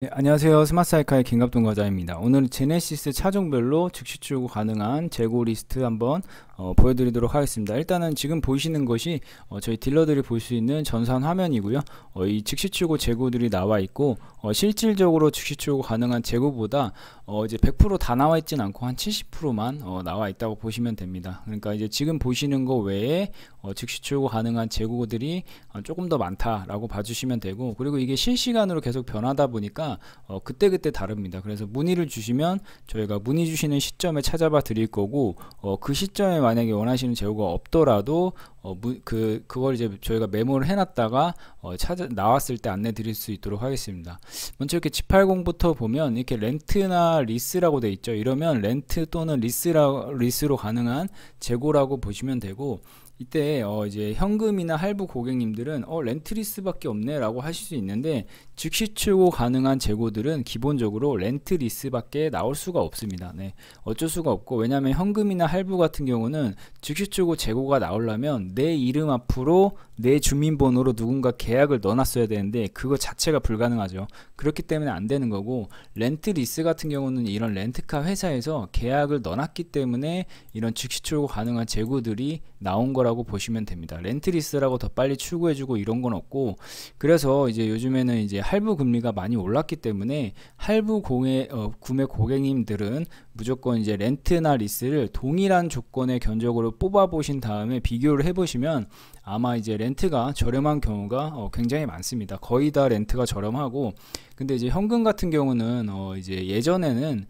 네, 안녕하세요. 스마트사이카의 김갑동 과장입니다. 오늘은 제네시스 차종별로 즉시 출고 가능한 재고 리스트 한번 보여드리도록 하겠습니다. 일단은 지금 보이시는 것이 저희 딜러들이 볼 수 있는 전산 화면이고요. 이 즉시 출고 재고들이 나와 있고 실질적으로 즉시 출고 가능한 재고보다 이제 100% 다 나와 있진 않고 한 70%만 나와 있다고 보시면 됩니다. 그러니까 이제 지금 보시는 거 외에 즉시 출고 가능한 재고들이 조금 더 많다라고 봐주시면 되고, 그리고 이게 실시간으로 계속 변하다 보니까 그때그때 다릅니다. 그래서 문의를 주시면 저희가 문의 주시는 시점에 찾아봐 드릴 거고, 그 시점에 만약에 원하시는 재고가 없더라도 그걸 이제 저희가 메모를 해놨다가 나왔을 때 안내 드릴 수 있도록 하겠습니다. 먼저 이렇게 G80부터 보면 이렇게 렌트나 리스라고 되어 있죠. 이러면 렌트 또는 리스로 가능한 재고라고 보시면 되고, 이때 이제 현금이나 할부 고객님들은 렌트리스밖에 없네 라고 하실 수 있는데, 즉시 출고 가능한 재고들은 기본적으로 렌트리스밖에 나올 수가 없습니다. 네, 어쩔 수가 없고, 왜냐하면 현금이나 할부 같은 경우는 즉시 출고 재고가 나오려면 내 이름 앞으로 내 주민번호로 누군가 계약을 넣어놨어야 되는데 그거 자체가 불가능하죠. 그렇기 때문에 안 되는 거고, 렌트리스 같은 경우는 이런 렌트카 회사에서 계약을 넣어놨기 때문에 이런 즉시 출고 가능한 재고들이 나온 거라고 보시면 됩니다. 렌트리스라고 더 빨리 출고해주고 이런 건 없고, 그래서 이제 요즘에는 이제 할부 금리가 많이 올랐기 때문에 할부 구매 고객님들은 무조건 이제 렌트나 리스를 동일한 조건의 견적으로 뽑아 보신 다음에 비교를 해 보시면 아마 이제 렌트가 저렴한 경우가 굉장히 많습니다. 거의 다 렌트가 저렴하고, 근데 이제 현금 같은 경우는 이제 예전에는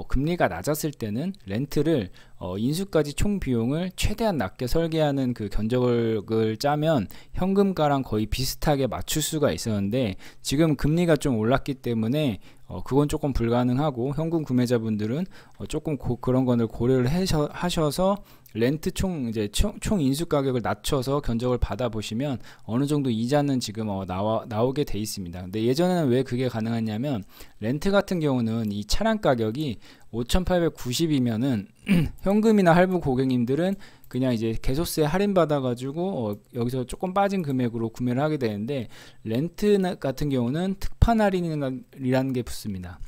금리가 낮았을 때는 렌트를 인수까지 총 비용을 최대한 낮게 설계하는 그 견적을 짜면 현금가랑 거의 비슷하게 맞출 수가 있었는데, 지금 금리가 좀 올랐기 때문에 그건 조금 불가능하고, 현금 구매자분들은 조금 그런 거를 고려를 하셔서 렌트 총 인수 가격을 낮춰서 견적을 받아 보시면 어느 정도 이자는 지금 나오게 돼 있습니다. 근데 예전에는 왜 그게 가능했냐면, 렌트 같은 경우는 이 차량 가격이 5,890이면은 현금이나 할부 고객님들은 그냥 이제 개소세 할인 받아 가지고 여기서 조금 빠진 금액으로 구매를 하게 되는데, 렌트 같은 경우는 특판 할인이라는 게 붙습니다.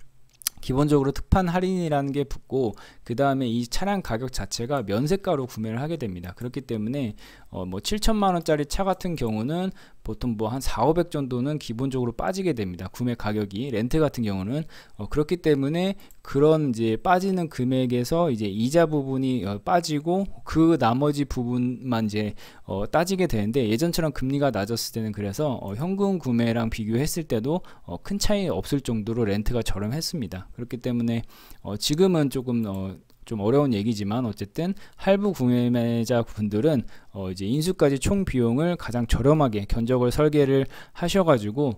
기본적으로 특판 할인이라는 게 붙고, 그 다음에 이 차량 가격 자체가 면세가로 구매를 하게 됩니다. 그렇기 때문에 뭐 7천만 원짜리 차 같은 경우는 보통 뭐 한 4, 500 정도는 기본적으로 빠지게 됩니다. 구매 가격이. 렌트 같은 경우는 그렇기 때문에 그런 이제 빠지는 금액에서 이제 이자 부분이 빠지고 그 나머지 부분만 이제 따지게 되는데, 예전처럼 금리가 낮았을 때는 그래서 현금 구매랑 비교했을 때도 큰 차이 없을 정도로 렌트가 저렴했습니다. 그렇기 때문에 지금은 조금 좀 어려운 얘기지만 어쨌든 할부 구매자 분들은 이제 인수까지 총 비용을 가장 저렴하게 견적을 설계를 하셔가지고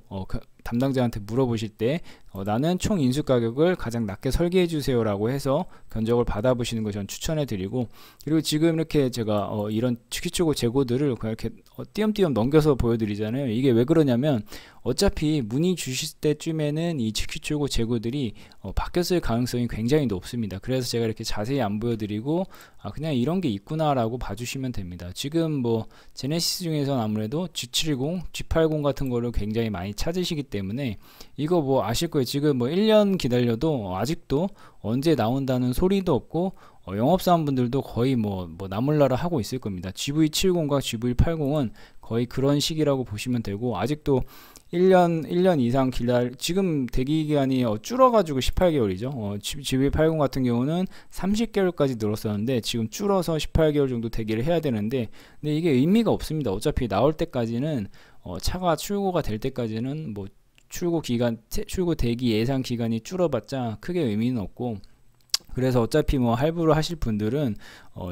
담당자한테 물어보실 때 나는 총 인수 가격을 가장 낮게 설계해 주세요 라고 해서 견적을 받아보시는 걸 저는 추천해 드리고, 그리고 지금 이렇게 제가 이런 즉시 출고 재고들을 그냥 이렇게 띄엄띄엄 넘겨서 보여드리잖아요. 이게 왜 그러냐면, 어차피 문의 주실 때쯤에는 이 즉시 출고 재고들이 바뀌었을 가능성이 굉장히 높습니다. 그래서 제가 이렇게 자세히 안 보여드리고 그냥 이런 게 있구나 라고 봐주시면 됩니다. 지금 뭐 제네시스 중에서는 아무래도 G70, G80 같은 거를 굉장히 많이 찾으시기 때문에 이거 뭐 아실 거예요. 지금 뭐 1년 기다려도 아직도 언제 나온다는 소리도 없고, 영업사원분들도 거의 뭐 나몰라라 하고 있을 겁니다. GV70과 GV80은 거의 그런 시기라고 보시면 되고, 아직도 1년 이상 지금 대기기간이 줄어가지고 18개월이죠. GV80 같은 경우는 30개월까지 늘었었는데 지금 줄어서 18개월 정도 대기를 해야 되는데, 근데 이게 의미가 없습니다. 어차피 나올 때까지는 차가 출고가 될 때까지는 뭐 출고 대기 예상 기간이 줄어봤자 크게 의미는 없고, 그래서 어차피 뭐 할부를 하실 분들은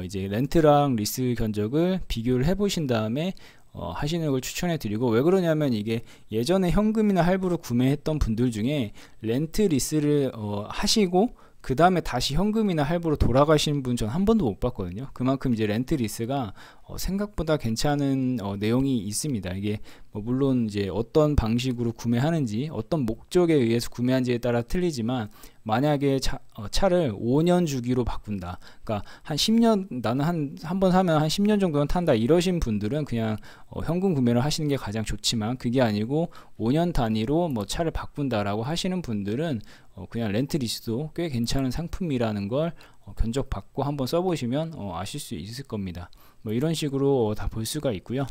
이제 렌트랑 리스 견적을 비교를 해 보신 다음에 하시는 걸 추천해 드리고, 왜 그러냐면 이게 예전에 현금이나 할부로 구매했던 분들 중에 렌트 리스를 하시고 그 다음에 다시 현금이나 할부로 돌아가시는 분 전 한 번도 못 봤거든요. 그만큼 이제 렌트 리스가 생각보다 괜찮은 내용이 있습니다. 이게 뭐 물론 이제 어떤 방식으로 구매하는지 어떤 목적에 의해서 구매한지에 따라 틀리지만 만약에 차를 5년 주기로 바꾼다. 그러니까 한 10년 나는 한 번 사면 한 10년 정도는 탄다. 이러신 분들은 그냥 현금 구매를 하시는 게 가장 좋지만 그게 아니고 5년 단위로 뭐 차를 바꾼다라고 하시는 분들은 그냥 렌트리스도 꽤 괜찮은 상품이라는 걸 견적받고 한번 써보시면 아실 수 있을 겁니다. 뭐 이런 식으로 다 볼 수가 있고요.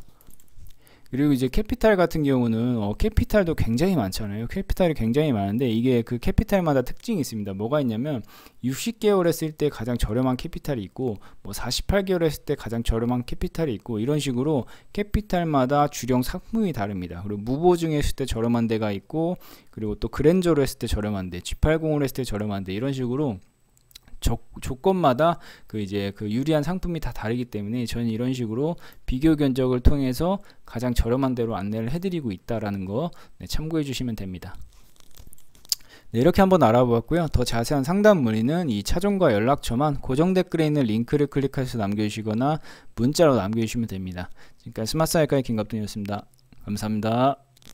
그리고 이제 캐피탈 같은 경우는 캐피탈도 굉장히 많잖아요. 캐피탈이 굉장히 많은데 이게 그 캐피탈마다 특징이 있습니다. 뭐가 있냐면 60개월 했을 때 가장 저렴한 캐피탈이 있고 뭐 48개월 했을 때 가장 저렴한 캐피탈이 있고 이런 식으로 캐피탈마다 주령 상품이 다릅니다. 그리고 무보증 했을 때 저렴한 데가 있고 그리고 또 그랜저로 했을 때 저렴한 데, G80으로 했을 때 저렴한 데 이런 식으로 조건마다 이제 유리한 상품이 다 다르기 때문에 저는 이런 식으로 비교 견적을 통해서 가장 저렴한 대로 안내를 해드리고 있다라는 거 참고해 주시면 됩니다. 네, 이렇게 한번 알아보았고요. 더 자세한 상담 문의는 이 차종과 연락처만 고정 댓글에 있는 링크를 클릭해서 남겨주시거나 문자로 남겨주시면 됩니다. 지금까지 스마트사이카의 김갑돈이었습니다. 감사합니다.